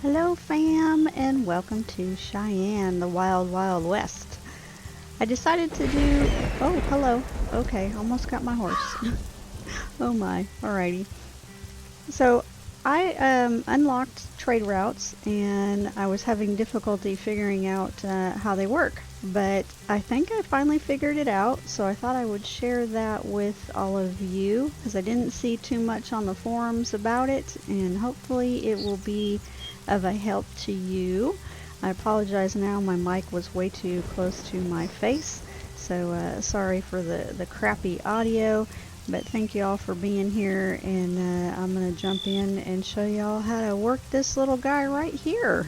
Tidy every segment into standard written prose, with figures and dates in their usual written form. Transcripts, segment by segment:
Hello fam, and welcome to Cheyenne, the Wild Wild West. I decided to do... Oh, hello. Okay, almost got my horse. Oh my, alrighty. So I unlocked trade routes and I was having difficulty figuring out how they work. But I think I finally figured it out, so I thought I would share that with all of you because I didn't see too much on the forums about it, and hopefully it will be of a help to you. I apologize now, my mic was way too close to my face, so sorry for the crappy audio. But thank you all for being here, and I'm going to jump in and show y'all how to work this little guy right here.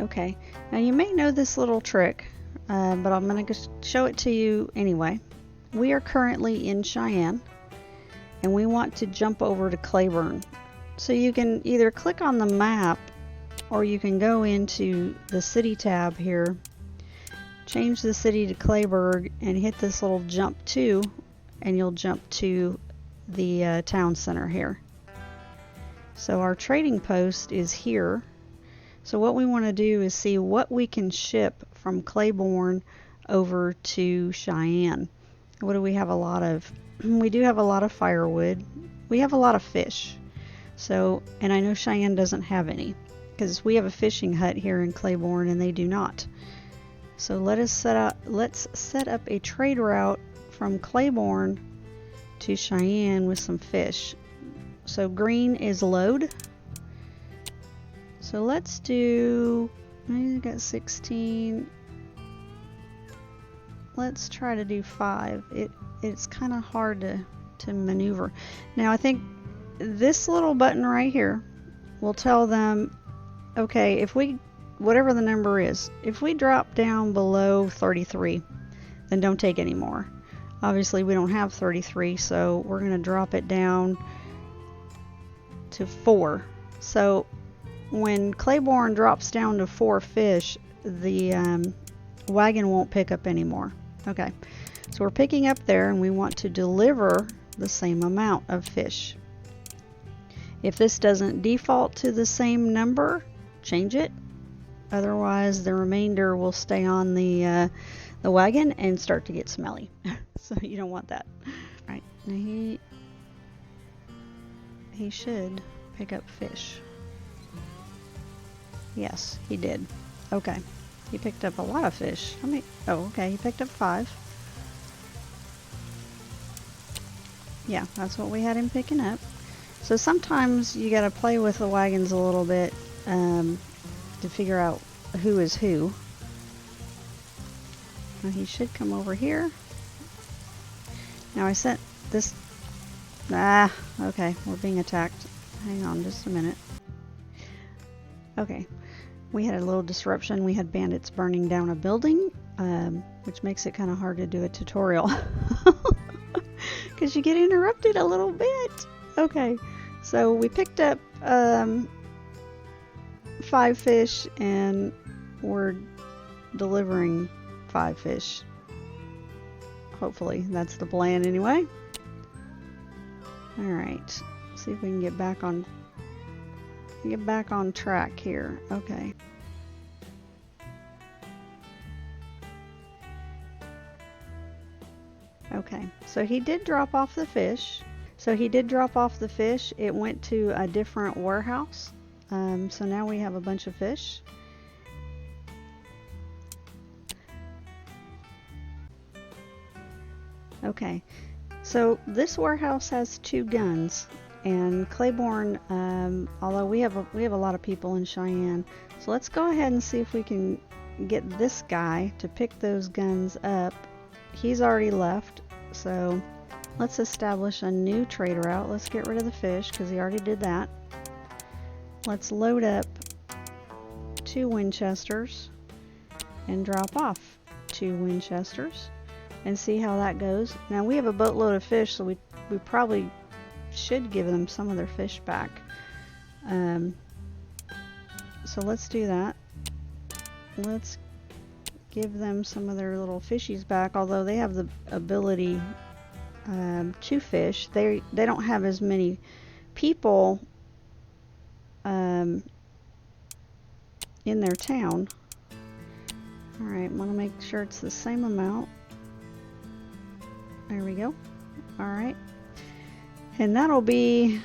Okay, now you may know this little trick, but I'm going to show it to you anyway. We are currently in Cheyenne, and we want to jump over to Claiborne. So you can either click on the map, or you can go into the city tab here, change the city to Clayburg, and hit this little jump to, and you'll jump to the town center here. So our trading post is here. So what we want to do is see what we can ship from Claiborne over to Cheyenne. What do we have a lot of? We do have a lot of firewood. We have a lot of fish. So, and I know Cheyenne doesn't have any, because we have a fishing hut here in Claiborne and they do not. So let's set up a trade route from Claiborne to Cheyenne with some fish. So green is load. So let's do, I got 16. Let's try to do 5. It's kind of hard to maneuver. Now I think this little button right here will tell them, okay, if we, whatever the number is, if we drop down below 33, then don't take any more. Obviously we don't have 33, so we're going to drop it down to 4. So when Claiborne drops down to 4 fish, the wagon won't pick up anymore. Okay, so we're picking up there, and we want to deliver the same amount of fish. If this doesn't default to the same number, change it. Otherwise, the remainder will stay on the wagon and start to get smelly. So you don't want that. All right, now he should pick up fish. Yes, he did. Okay, he picked up a lot of fish. How many? Oh, okay, he picked up 5. Yeah, that's what we had him picking up. So sometimes you gotta play with the wagons a little bit to figure out who is who. Now he should come over here. Now I sent this... okay, we're being attacked. Hang on just a minute. Okay, we had a little disruption. We had bandits burning down a building, which makes it kind of hard to do a tutorial. Because you get interrupted a little bit. Okay, so we picked up 5 fish, and we're delivering 5 fish. Hopefully, that's the plan anyway. Alright, see if we can get back on track here. Okay. Okay, so he did drop off the fish. It went to a different warehouse. So now we have a bunch of fish. Okay, so this warehouse has 2 guns, and Claiborne, although we have a lot of people in Cheyenne, so let's go ahead and see if we can get this guy to pick those guns up. He's already left, so let's establish a new trade route. Let's get rid of the fish because he already did that. Let's load up 2 Winchesters and drop off 2 Winchesters and see how that goes. Now we have a boatload of fish, so we probably should give them some of their fish back. So let's do that. Let's give them some of their little fishies back, although they have the ability to fish. They don't have as many people in their town. Alright, I want to make sure it's the same amount. There we go. Alright. And that'll be,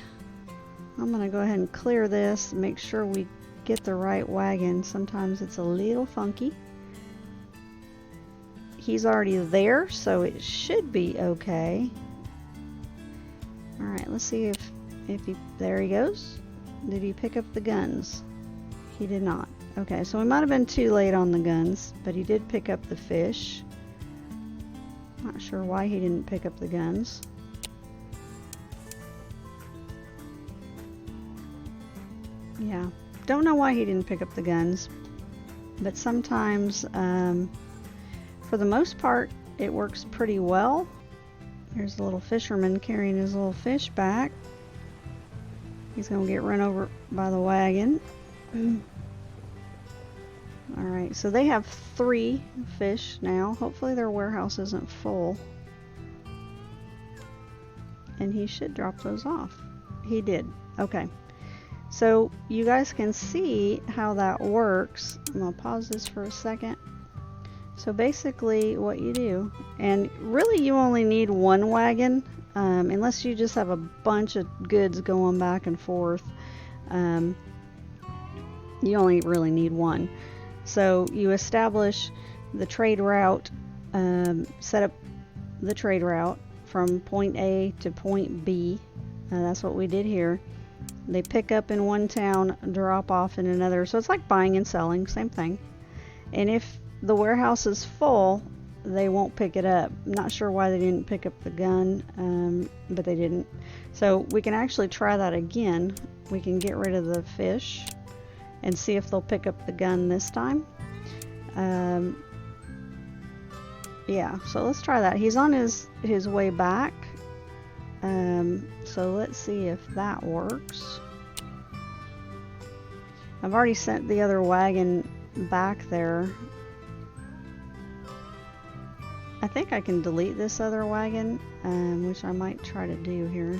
I'm going to go ahead and clear this and make sure we get the right wagon. Sometimes it's a little funky. He's already there, so it should be okay. Alright, let's see if he, there he goes. Did he pick up the guns? He did not. Okay, so we might have been too late on the guns, but he did pick up the fish. Not sure why he didn't pick up the guns. Yeah, don't know why he didn't pick up the guns, but sometimes, for the most part, it works pretty well. Here's the little fisherman carrying his little fish back. He's gonna get run over by the wagon. Alright, so they have 3 fish now. Hopefully their warehouse isn't full. And he should drop those off. He did. Okay. So you guys can see how that works. I'm going to pause this for a second. So basically what you do, and really you only need 1 wagon, unless you just have a bunch of goods going back and forth. You only really need 1. So you establish the trade route, set up the trade route from point A to point B. That's what we did here. They pick up in one town, drop off in another. So it's like buying and selling, same thing. And if the warehouse is full, they won't pick it up. I'm not sure why they didn't pick up the gun, but they didn't. So we can actually try that again. We can get rid of the fish and see if they'll pick up the gun this time. Yeah, so let's try that. He's on his way back. So let's see if that works. I've already sent the other wagon back there. I think I can delete this other wagon, which I might try to do here.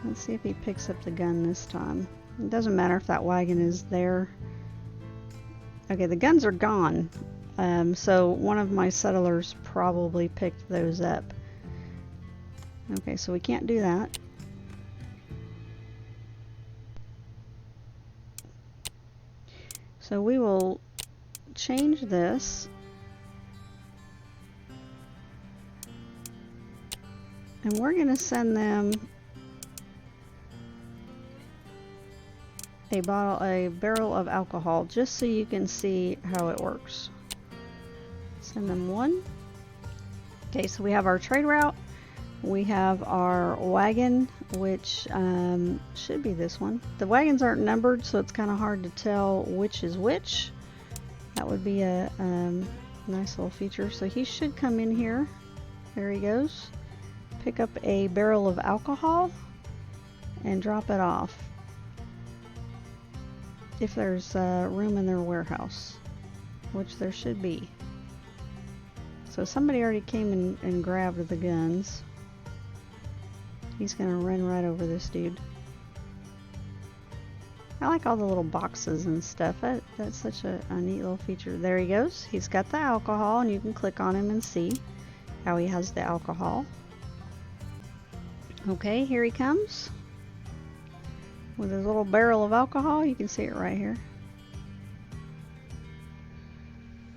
Let's see if he picks up the gun this time. It doesn't matter if that wagon is there. Okay, the guns are gone. So one of my settlers probably picked those up. Okay, so we can't do that. So we will change this. And we're going to send them a barrel of alcohol, just so you can see how it works. Send them 1. Okay, so we have our trade route. We have our wagon, which should be this one. The wagons aren't numbered, so it's kind of hard to tell which is which. That would be a nice little feature. So he should come in here. There he goes. Pick up a barrel of alcohol and drop it off. If there's room in their warehouse, which there should be. So somebody already came and grabbed the guns. He's gonna run right over this dude. I like all the little boxes and stuff. That's such a neat little feature. There he goes. He's got the alcohol, and you can click on him and see how he has the alcohol. Okay, here he comes with his little barrel of alcohol. You can see it right here.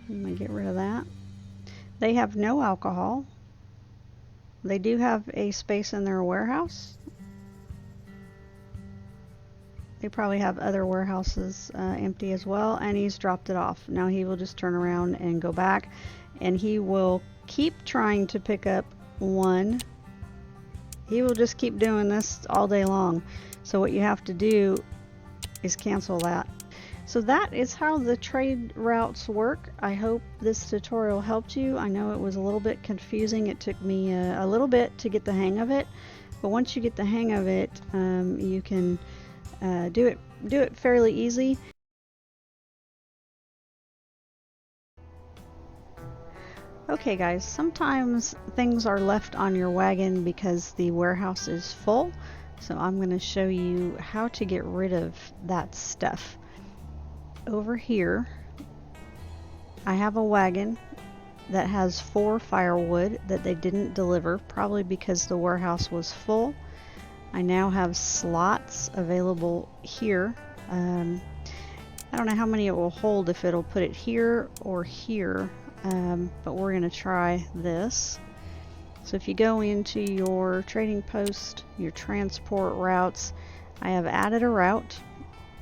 I'm gonna get rid of that. They have no alcohol. They do have a space in their warehouse. They probably have other warehouses empty as well, and he's dropped it off. Now he will just turn around and go back, and he will keep trying to pick up 1. He will just keep doing this all day long. So what you have to do is cancel that. So that is how the trade routes work. I hope this tutorial helped you. I know it was a little bit confusing. It took me a little bit to get the hang of it, but once you get the hang of it, you can do it fairly easy. Okay guys, sometimes things are left on your wagon because the warehouse is full. So I'm going to show you how to get rid of that stuff. Over here, I have a wagon that has 4 firewood that they didn't deliver, probably because the warehouse was full. I now have slots available here. I don't know how many it will hold, if it'll put it here or here, but we're going to try this. So if you go into your trading post, your transport routes, I have added a route,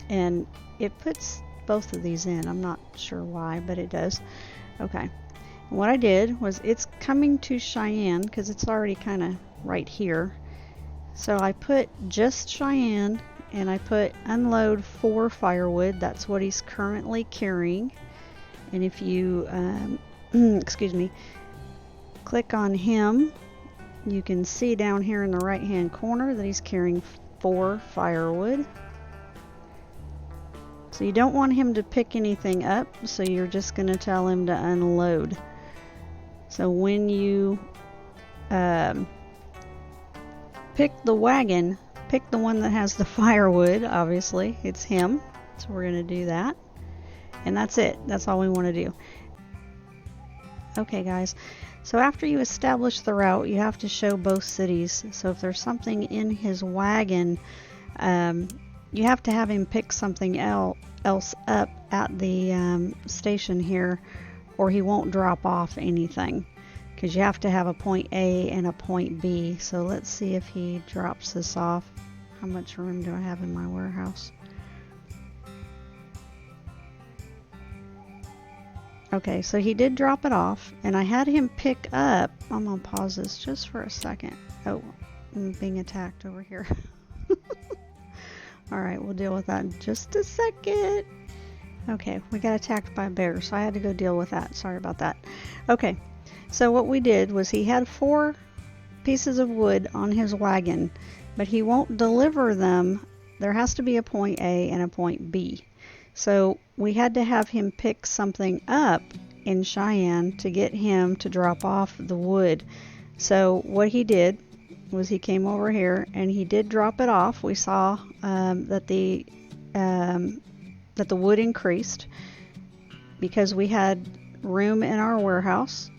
and it puts both of these in. I'm not sure why, but it does. Okay. And what I did was, it's coming to Cheyenne because it's already kind of right here. So I put just Cheyenne, and I put unload 4 firewood. That's what he's currently carrying. And if you, excuse me, click on him, you can see down here in the right hand corner that he's carrying 4 firewood. So you don't want him to pick anything up, so you're just going to tell him to unload. So when you pick the wagon, pick the one that has the firewood. Obviously it's him, so we're going to do that, and that's it. That's all we want to do. Okay guys, so after you establish the route, you have to show both cities. So if there's something in his wagon, you have to have him pick something else up at the station here, or he won't drop off anything, because you have to have a point A and a point B. So let's see if he drops this off. How much room do I have in my warehouse? Okay, so he did drop it off, and I had him pick up. I'm gonna pause this just for a second. Oh, I'm being attacked over here. All right, we'll deal with that in just a second. Okay, we got attacked by a bear, so I had to go deal with that. Sorry about that. Okay, so what we did was, he had 4 pieces of wood on his wagon, but he won't deliver them. There has to be a point A and a point B. So we had to have him pick something up in Cheyenne to get him to drop off the wood. So what he did was, he came over here and he did drop it off. We saw that the wood increased because we had room in our warehouse.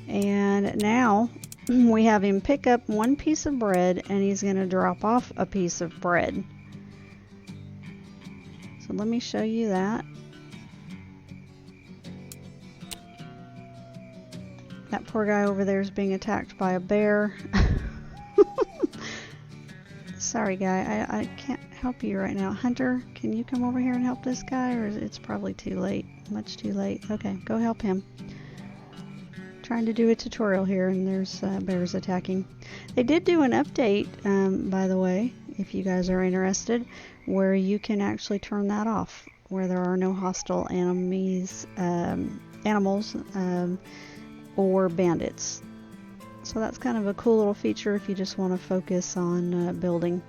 And now we have him pick up 1 piece of bread, and he's going to drop off a piece of bread. So let me show you that. That poor guy over there is being attacked by a bear. Sorry guy, I can't help you right now. Hunter, can you come over here and help this guy, or it's probably too late? Much too late. Okay, go help him. Trying to do a tutorial here, and there's bears attacking. They did do an update, by the way, if you guys are interested, where you can actually turn that off, where there are no hostile animals or bandits. So that's kind of a cool little feature if you just want to focus on building.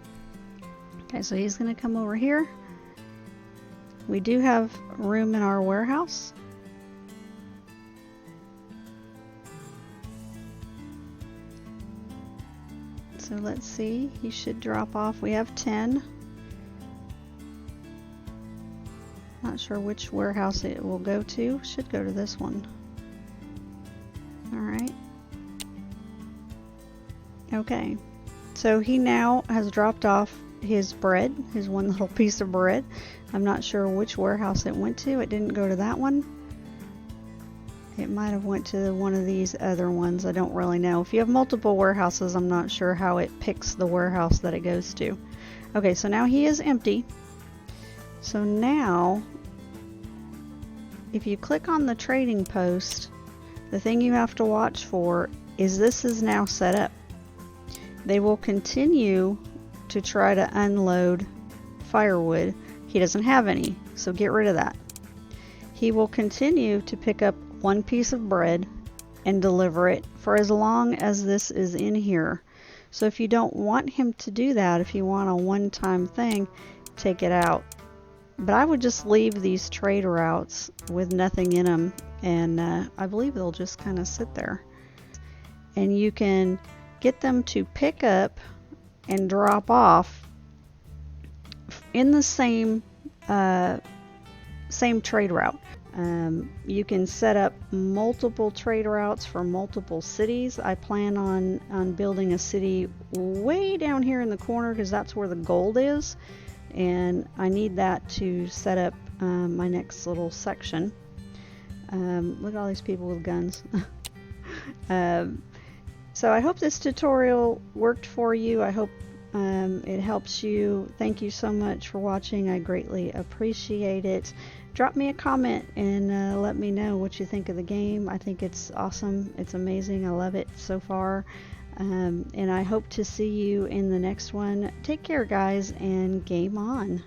Okay, so he's going to come over here. We do have room in our warehouse. So let's see, he should drop off. We have 10. Not sure which warehouse it will go to. Should go to this one. Alright. Okay. So he now has dropped off his bread, his 1 little piece of bread. I'm not sure which warehouse it went to. It didn't go to that one. It might have went to one of these other ones. I don't really know. If you have multiple warehouses, I'm not sure how it picks the warehouse that it goes to. Okay, so now he is empty. So now, if you click on the trading post, the thing you have to watch for is this is now set up. They will continue to try to unload firewood. He doesn't have any, so get rid of that. He will continue to pick up 1 piece of bread and deliver it for as long as this is in here. So if you don't want him to do that, if you want a one-time thing, take it out. But I would just leave these trade routes with nothing in them, and I believe they'll just kind of sit there. And you can get them to pick up and drop off in the same trade route. You can set up multiple trade routes for multiple cities. I plan on building a city way down here in the corner because that's where the gold is, and I need that to set up my next little section. Look at all these people with guns. So I hope this tutorial worked for you. I hope it helps you. Thank you so much for watching. I greatly appreciate it. Drop me a comment and let me know what you think of the game. I think it's awesome. It's amazing. I love it so far. And I hope to see you in the next one. Take care, guys, and game on.